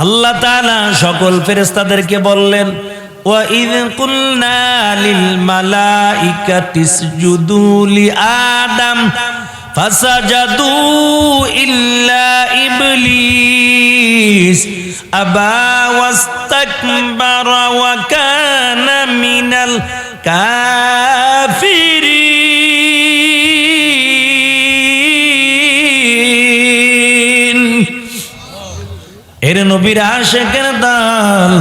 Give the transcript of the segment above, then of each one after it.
আল্লাহ তাআলা সকল ফেরেশতাদেরকে বললেন, ওয়াইয কুলনা লিল মালাইকাতি ইসজুদু লি আদম ফাসাজাদু ইল্লা ইবলিস আবা ওয়াস্তাকবারা ওয়া কানা মিনাল কাফিরিন। এর নবীর আশিকের দল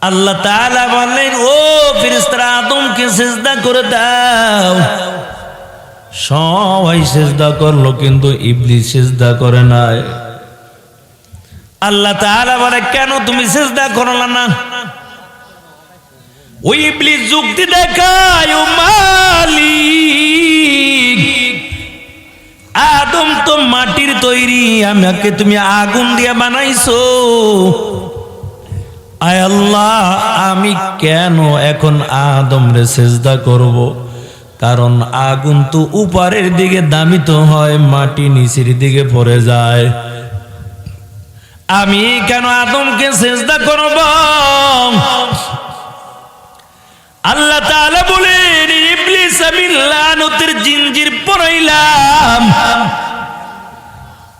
আল্লাহ তাআলা বললেন, ও ফেরেশতারা আদমকে সিজদা করে দাও। সবাই সিজদা করলো, কিন্তু ইবলিস সিজদা করে নাই। আল্লাহ তাআলা বলে, কেন তুমি সিজদা করলা না? ওই ইবলিস যুক্তি দেখায়, ও মালিক, আদম তো মাটির তৈরি, আমাকে তুমি আগুন দিয়ে বানাইছো। আয় আল্লাহ, আমি কেন এখন আদম রে সিজদা করব? কারণ আগুন তো উপরের দিকে দামিত হয়, মাটি নিচের দিকে পড়ে যায়। আমি কেন আদমকে সিজদা করব? আল্লাহ তাআলা বলেন, ইবলিস আমি লানতের জিঞ্জির পরাইলাম।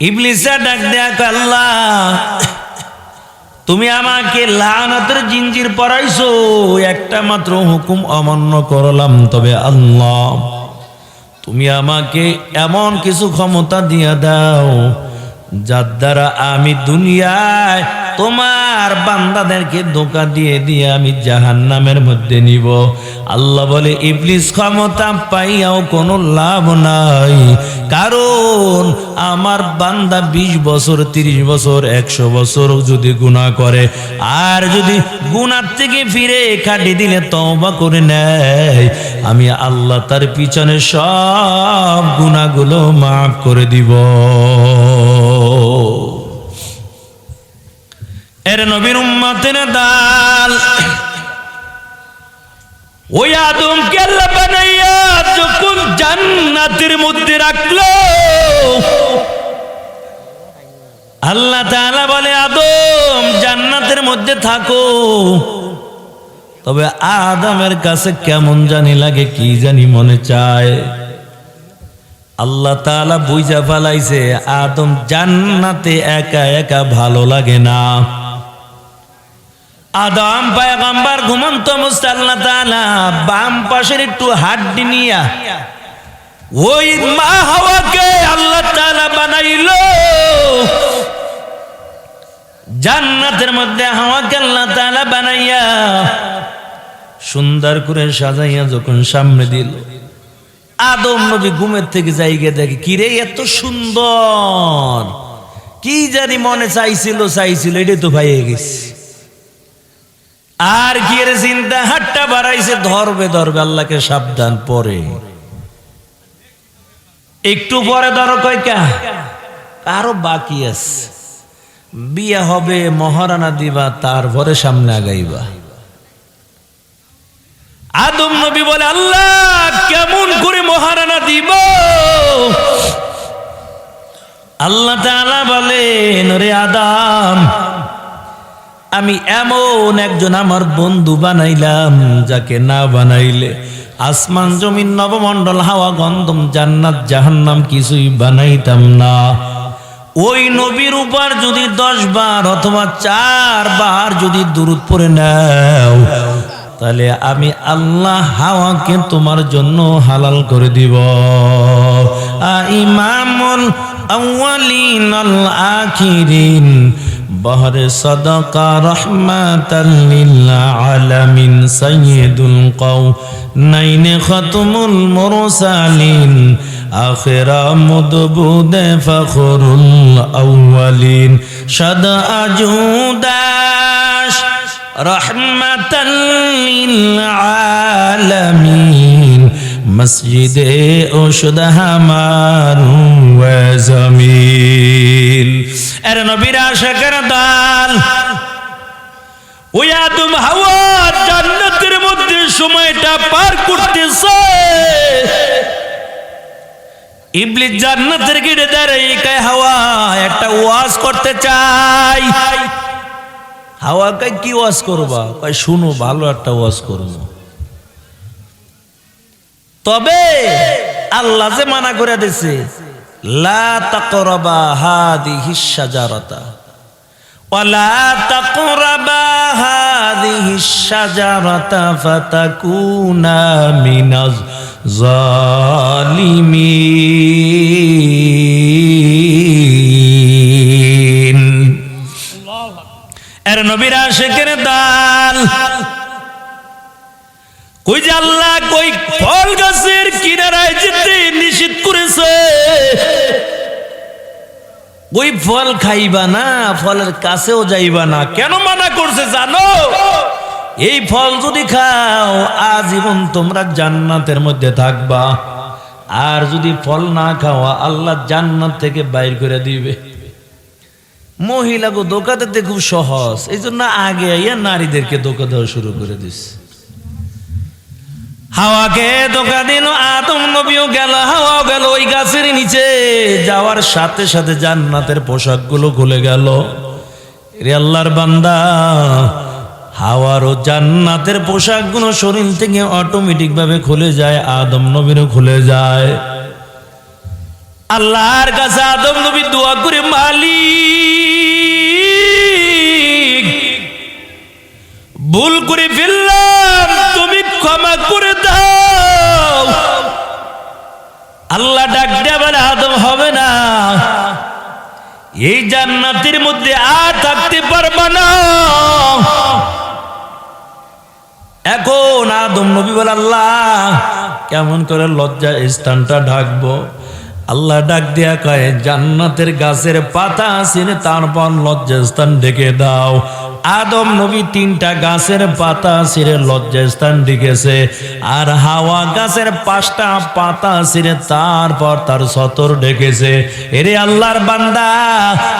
ইবলিসা ডাক দেখ, আল্লাহ তুমি আমাকে লানতের জিঞ্জির পরাইছো, একটা মাত্র হুকুম অমান্য করলাম, তবে আল্লাহ তুমি আমাকে এমন কিছু ক্ষমতা দিয়া দাও যার দ্বারা আমি দুনিয়ায় তোমার বান্দাদেরকে ধোঁকা দিয়ে দিয়ে আমি জাহান্নামের মধ্যে নিব। আল্লাহ বলে, ইবলিস ক্ষমতা পাইয়াও কোনো লাভ নাই, কারণ আমার বান্দা 20 বছর 30 বছর 100 বছর যদি গুনাহ করে, আর যদি গুনার থেকে ফিরে খাটি দিলে তওবা করে নেয়, আমি আল্লাহ তার পিছনে সব গুনাহগুলো মাফ করে দিব। এর নবীর উম্মতের দল, ওই আদমকে আল্লাহ বানাইয়া যখন জান্নাতের মধ্যে রাখলো, আল্লাহ তাআলা বলে, আদম জান্নাতের মধ্যে থাকো, তবে আদমের কাছে কেমন জানি লাগে, কি জানি মনে চায়। আল্লাহ তাআলা বুঝা ফেলাইছে, আদম জান্নাতে একা একা ভালো লাগে না। আদম পয়গম্বর ঘুমন্ত অবস্থায় আল্লাহ তাআলা বাম পাশের একটু হাড্ডি নিয়া ওই মা হাওয়াকে আল্লাহ তাআলা বানাইলো। জান্নাতের মধ্যে হাওয়াকে আল্লাহ তাআলা বানাইয়া সুন্দর করে সাজাইয়া যখন সামনে দিল, আদম নবী ঘুমের থেকে জায়গা দেখে, কিরে এত সুন্দর, কি জানি মনে চাইছিল এটাই তো পাইয়ে গেছে। আর কি এর চিন্তা, হাতটা বাড়াইছে, ধরবে আল্লাহকে সাবধান। পরে একটু পরে ধরো, কয়টা আরো বাকি আছে, বিয়া হবে, মহারানা দিবা, তারপরে সামনে আগাইবা। আদম নবী বলে, আল্লাহ কেমন করে মহারানা দিব? আল্লাহ তাআলা বলেন, রে আদম, আমি এমন একজন আমার বন্ধু বানাইলাম, যাকে না বানাইলে আসমান জমিন নবমণ্ডল হাওয়া গন্ধম জান্নাত জাহান্নাম কিছুই বানাইতাম না। ওই নবীর উপর যদি 10 বার অথবা 4 বার যদি দুরূদ পড়ে নাও, তাহলে আমি আল্লাহ হাওয়াকে তোমার জন্য হালাল করে দিব। ইমামুল আউয়ালিন আল আখিরিন বহরে সাদাকা রাহমাতাল লিল আলামিন সাইয়্যিদুল কাওনাইন খাতমুল মুরসালিন আখিরা মুদবুদে ফখরুল আউয়ালিন সাদা আজুদাশ রাহমাতাল লিল আলামিন মসজিদে ওশুদ হামার ওয়া জামিল। এর নবীর আশিকের দল, ওই আদম হাওয়া জান্নাতের মধ্যে সময়টা পার করতেছে, ইবলিস জান্নাতের গেটে দাঁড়িয়ে কয় হাওয়া একটা ওয়াজ করতে চাই। হাওয়া কয় কি ওয়াজ করবা? কয় শুনো ভালো একটা ওয়াজ করবো, তবে আল্লাহ যে মানা করে দিয়েছে লা তাকরাবা হাদিহিশ শাজারাতা ওয়ালা তাকরাবা হাদিহিশ শাজারাতা ফাতাকুনা মিনাজ জালিমিন। এর নবীর আশিকের দাল কই যে আল্লাহ কই ফল গাছের কিনারায় যেতে নিষেধ করেছে, ওই ফল খাইবা না, ফলের কাছেও যাইবা না। কেন মানা করছে জানো? এই ফল যদি খাও আজীবন তোমরা জান্নাতের মধ্যে থাকবা, আর যদি ফল না খাওয়া আল্লাহ জান্নাত থেকে বাইর করে দিবে। মহিলাকে ধোকা দিতে খুব সহজ, এই জন্য আগে আইয়া নারীদেরকে ধোকা দেওয়া শুরু করে দিচ্ছে। হাওয়াকে ধোকা দিল, আদম নবীও গেল, হাওয়াও গেল ওই গাছের নিচে। যাওয়ার সাথে সাথে জান্নাতের পোশাকগুলো খুলে গেল। রে আল্লাহর বান্দা, হাওয়ারও জান্নাতের পোশাকগুলো শরীর থেকে অটোমেটিক ভাবে খুলে যায়, আদম নবীরও খুলে যায়। আল্লাহর কাছে আদম নবী দোয়া করে, মালিক ভুল করে ফেললাম, তুমি ক্ষমা করে দাও। আল্লাহ ডাক দেয়া বলে, আদম হবে না, এই জান্নাতের মধ্যে আর থাকতে পারবা না। এখন আদম নবী বলে, আল্লাহ কেমন করে লজ্জা স্থানটা ঢাকবো? আল্লাহ ডাক দিয়া কয়, জান্নাতের গাছের পাতা ছিঁড়ে তারপর লজ্জা স্থান ঢেকে দাও। আদম নবী 3টা গাছের পাতা ছিঁড়ে লজ্জা স্থান ঢেকেছে, আর হাওয়া গাছের 5টা পাতা ছিঁড়ে তারপর তার সতর ঢেকেছে। এরে আল্লাহর বান্দা,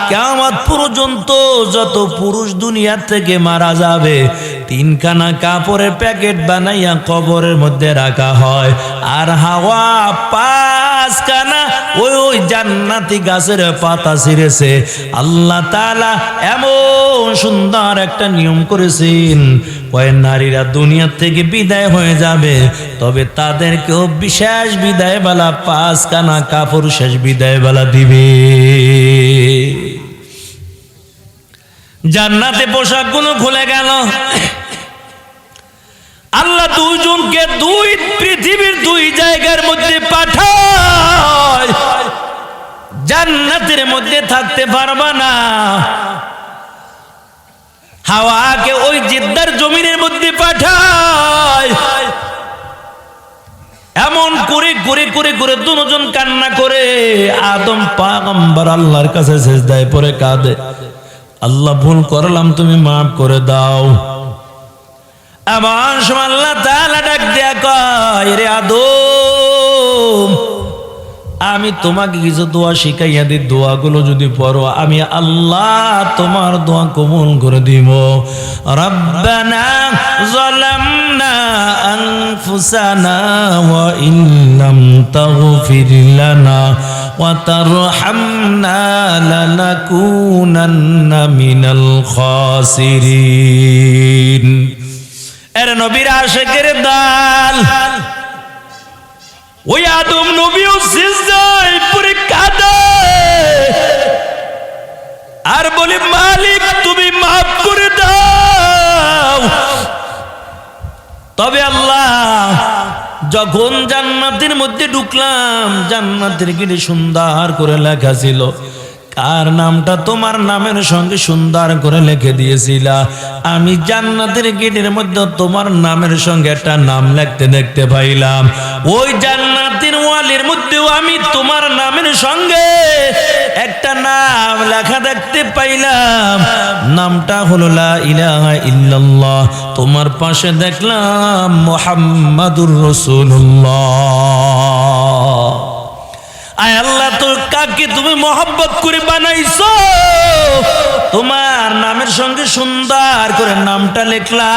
কিয়ামত পর্যন্ত যত পুরুষ দুনিয়া থেকে মারা যাবে 3খানা কাপড়ের প্যাকেট বানাইয়া কবরের মধ্যে রাখা হয়, আর হাওয়া 5খানা ওই জান্নাতি গাছের পাতা ছিঁড়েছে। আল্লাহ তাআলা এমন সুন্দর একটা নিয়ম করেছেন, কয় নারীরা দুনিয়া থেকে বিদায় হয়ে যাবে, তবে তাদেরকেও বিশেষ বিদায় বেলা 5খানা কাপড় শেষ বিদায় বেলা দিবে। জান্নাতে পোশাকগুলো খুলে গেল। আল্লাহ দুজনকে দুই পৃথিবীর 2 জায়গার মধ্যে পাঠায়, জান্নাতের মধ্যে থাকতে পারবা না। হাওয়াকে ওই জিদ্দার জমিনের মধ্যে পাঠায়। এমন করে করে করে করে দুজন কান্না করে। আদম পয়গম্বর আল্লাহর কাছে সিজদায় পড়ে কাঁদে, আল্লাহ ভুল করলাম, তুমি মাফ করে দাও। এমন সময় আল্লাহ তাআলা ডাক দিয়া কয়, রে আদম, আমি তোমাকে কিছু দোয়া শিখাইয়া দিই, দোয়াগুলো যদি পড়ো আমি আল্লাহ তোমার দোয়া কবুল করে দিব। রব্বানা যালামনা আনফুসানা ওয়া ইন লাম তাগফির লানা ওয়া তারহামনা লানাকুনান্না মিনাল খাসিরিন। এর নবীর আশিকের দাল ওই আদম নবীও সিজদায় পড়ে কাঁদে আর বলে, মালিক তুমি মাফ করে দাও। তবে আল্লাহ, যখন জান্নাতের মধ্যে ঢুকলাম, জান্নাতের গেটে সুন্দর করে লেখা ছিল, কার নামটা তোমার নামের সঙ্গে সুন্দর করে লিখে দিয়েছিলা। আমি জান্নাতের গেটের মধ্যে তোমার নামের সঙ্গে একটা নাম লিখতে দেখতে পাইলাম। ওই জান্নাতের ওয়ালের মধ্যেও আমি তোমার নামের সঙ্গে একটা নাম লেখা দেখতে পাইলাম। নামটা হলো লা ইলাহা ইল্লাল্লাহ। তোমার পাশে দেখলাম মুহাম্মাদুর রাসূলুল্লাহ। আয় আল্লাহ, তোর কাকে তুমি মহব্বত করে বানাইছো, তোমার নামের সঙ্গে সুন্দর করে নামটা লেখলা।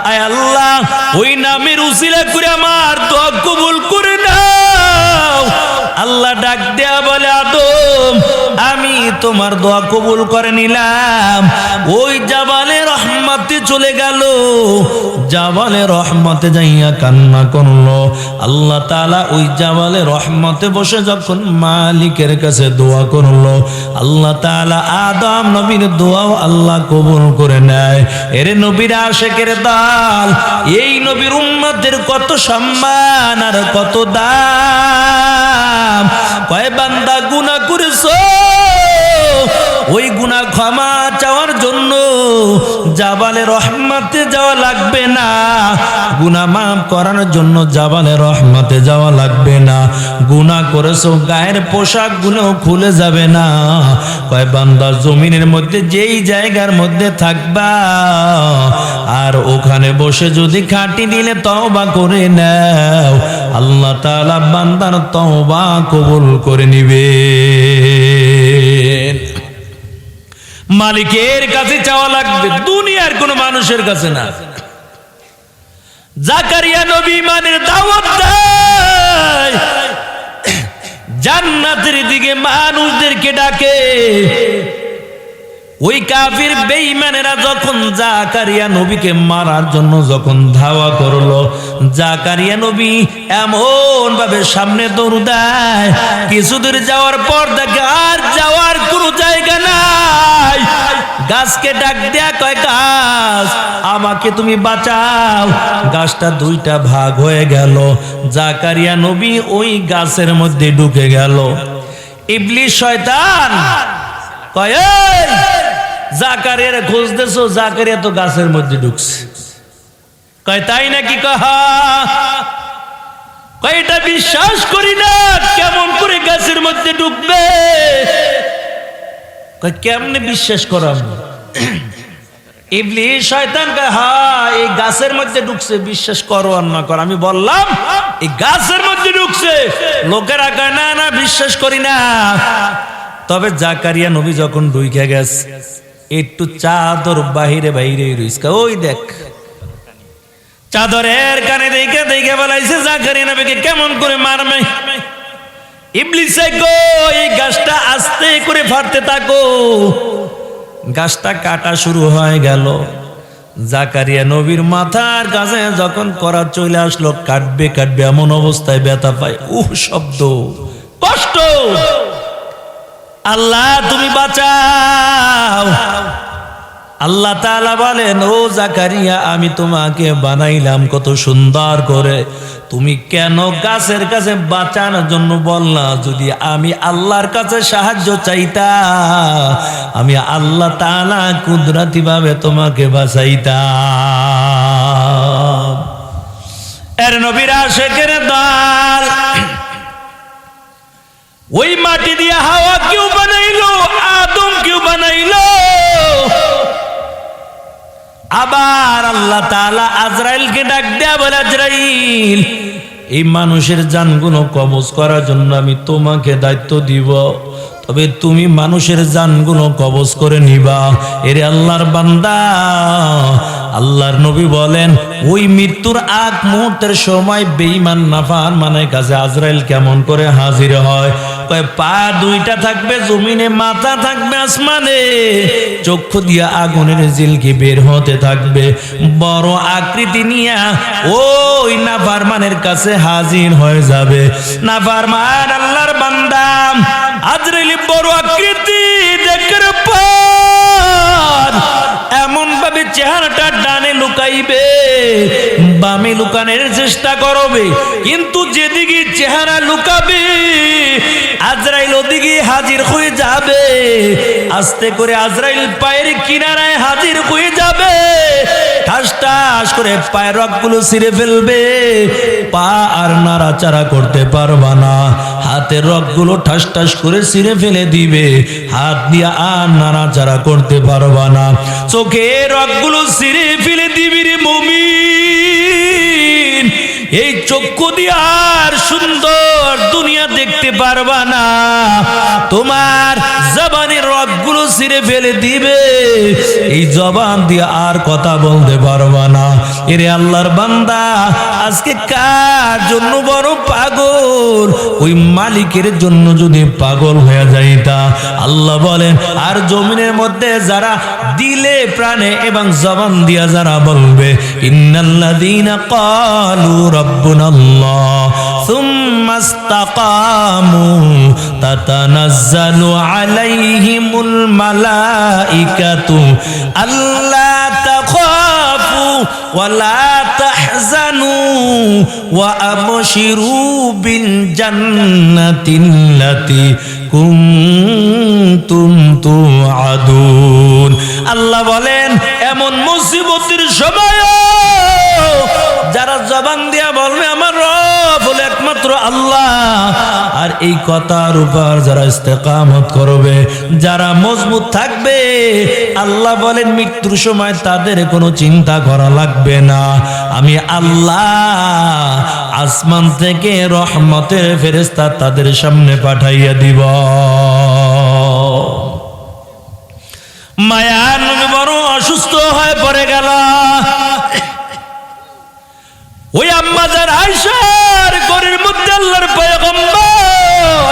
আয় আল্লাহ, ওই নামের উসিলা করে আমার দোয়া কবুল করে নাও। আল্লাহ ডাক দেয়া বলে আদম আমি তোমার দোয়া কবুল করে নিলাম। ওই জাবালে রহমতে চলে গেল, জাবালে রহমতে যাইয়া কান্না করলো। আল্লাহ তাআলা ওই জাবালে রহমতে বসে যখন মালিকের কাছে দোয়া করলো, আল্লাহ তাআলা আদম নবীর দোয়াও আল্লাহ কবুল করে নেয়। এরে নবীর আশিকের দল, এই নবীর উম্মতের কত সম্মান আর কত দাম। কয় বান্দা গুনাহ করেছো, ওই গুনাহ ক্ষমা চাওয়ার জন্য জাবালে রহমতে যাওয়া লাগবে না, গুনাহ মাফ করার জন্য জাবালে রহমতে যাওয়া লাগবে না। গুনাহ করেছো গায়ের পোশাক গুলো খুলে যাবে না। কয় বান্দা জমিনের মধ্যে যেই জায়গার মধ্যে থাকবা আর ওখানে বসে যদি খাটি দিলে তওবা করে নাও, আল্লাহ তাআলা বান্দার তওবা কবুল করে নিবে। মালিকের কাছে চাওয়া লাগবে, দুনিয়ার কোন মানুষের কাছে না। জাকারিয়া নবী ইমানের দাওয়াত দেয়, জান্নাতের দিকে মানুষদেরকে ডাকে। ওই কাফির বেঈমানেরা যখন জাকারিয়া নবীকে মারার জন্য যখন ধাওয়া করলো, জাকারিয়া নবী এমন ভাবে সামনে দৌড় দেয়, কিছুদূর যাওয়ার পর দেখে আর যাওয়ার কোনো জায়গা নাই। গাছকে ডাক দেয়া কয় গাছ আমাকে তুমি বাঁচাও। গাছটা দুইটা ভাগ হয়ে গেল, জাকারিয়া নবী ওই গাছের মধ্যে ঢুকে গেল। ইবলিস শয়তান কয় জাকারিয়ার খুঁজতেছো, জাকারিয়া তো গাছের মধ্যে ঢুকছে। কয় তাই নাকি? কয় এটা বিশ্বাস করি না, কেমন করে গাছের মধ্যে ঢুকবে? কয় কেমনে বিশ্বাস করাম? ইবলিস শয়তান কয় হ্যাঁ এই গাছের মধ্যে ঢুকছে, বিশ্বাস করো আর না করো, আমি বললাম এই গাছের মধ্যে ঢুকছে। লোকেরা কয় না না বিশ্বাস করি না। তবে জাকারিয়া নবী যখন ঢুকে গেছে, একটু চাদর বাহিরে বাহিরে রইছে, ওই দেখ চাদরের কানে দেখে দেখে বলাইছে জাকারিয়া নবীকে কেমন করে মারবে। ইবলিস গো এই গাছটা আস্তে করে ফাটতে থাকো। গাছটা কাটা শুরু হয়ে গেল। জাকারিয়া নবীর মাথার কাছে যখন করা চলে আসলো, কাটবে কাটবে এমন অবস্থায় ব্যথা পায়, শব্দ কষ্ট। আল্লাহ তুমি বাঁচাও। আল্লাহ তাআলা বলেন ও জাকারিয়া আমি তোমাকে বানাইলাম কত সুন্দর করে, তুমি কেন গাছের কাছে বাঁচানোর জন্য বললা? যদি আমি আল্লাহর কাছে সাহায্য চাইতাম, আমি আল্লাহ তাআলা কুদরতি ভাবে তোমাকে বাঁচাইতাম। এর নবীর আশিকের দল, ওই মাটি দিয়ে হাওয়া কেউ বানাইলো, আদম কেউ বানাইলো। আবার আল্লাহ তাআলা আজরাইলকে ডাক দেয়া বলে আজরাইল এই মানুষের জানগুলো কবজ করার জন্য আমি তোমাকে দায়িত্ব দিব, তবে তুমি মানুষের জানগুলো কবজ করে নিবা। এরে আল্লাহর বান্দা, আল্লাহর নবী বলেন ওই মৃত্যুর আগ মুহূর্তের সময় বেঈমান নাফরমানের কাছে আজরাইল কেমন করে হাজির হয়? কয় পা দুইটা থাকবে জমিনে, মাথা থাকবে আসমানে, চক্ষু দিয়া আগুনের ঝিলকি বের হতে থাকবে, বড় আকৃতি নিয়ে ওই নাফরমানের কাছে হাজির হয়ে যাবে। নাফরমান আল্লাহর বান্দা আজরাইল বড় আকৃতি দেখার পর এমন ভাবে চেহারাটা ডানে লুকাইবে, বামে লুকানোর চেষ্টা করবে, কিন্তু যেদিকে চেহারা লুকাবে আজরাইল ওদিকে হাজির হয়ে যাবে। আস্তে করে আজরাইল পায়ের কিনারায় হাজির হয়ে যাবে, ঠাস ঠাস করে পায়ের রগগুলো ছিঁড়ে ফেলবে, পা আর নাড়াচাড়া করতে পারবা না, হাতের রগগুলো ঠাস ঠাস করে ছিঁড়ে ফেলে দিবে, হাত দিয়ে আর নাড়াচাড়া করতে পারবা না, চোখের রগগুলো ছিঁড়ে ফেলে দিবি রে মুমিন। এই চক্ষু দিয়ে আর সুন্দর দুনিয়া দেখতে পারবা না, তোমার জবানের রগগুলো ছিঁড়ে ফেলে দিবে, এই জবান দিয়ে আর কথা বলতে পারবা না, এরে আল্লাহর বান্দা, আজকে কার জন্য বড় পাগল? ওই মালিকের জন্য যদি পাগল হয়ে যাইতা, আল্লাহ বলেন, আর জমিনের মধ্যে যারা দিলে প্রাণে এবং জবান দিয়া যারা বলবে ইন্নাল্লাযীনা ক্বালু রাব্বুনাল্লাহ সুম্মা ইসতাকামু তাতানাজ্জালু আলাইহিমুল মালাইকাতু আল্লা তাখাফু ওয়া লা তাহজানু ওয়া আবশিরু বিল জান্নাতিল্লাতী কুনতুম তুআদুন। আল্লাহ বলেন, এমন মুসিবতের সময় যারা জবান দিয়া বলবে আমার রব হলো একমাত্র আল্লাহ, আর এই কথার উপর যারা ইস্তেকামত করবে, যারা মজবুত থাকবে, আল্লাহ বলেন মৃত্যুর সময় তাদের কোনো চিন্তা করা লাগবে না। আমি আল্লাহ আসমান থেকে রহমতের ফেরেশতা তাদের সামনে পাঠাইয়া দিব। মায়ার নবী বড় অসুস্থ হয়ে পড়ে গেল। ওই আম্মাজান আয়েশা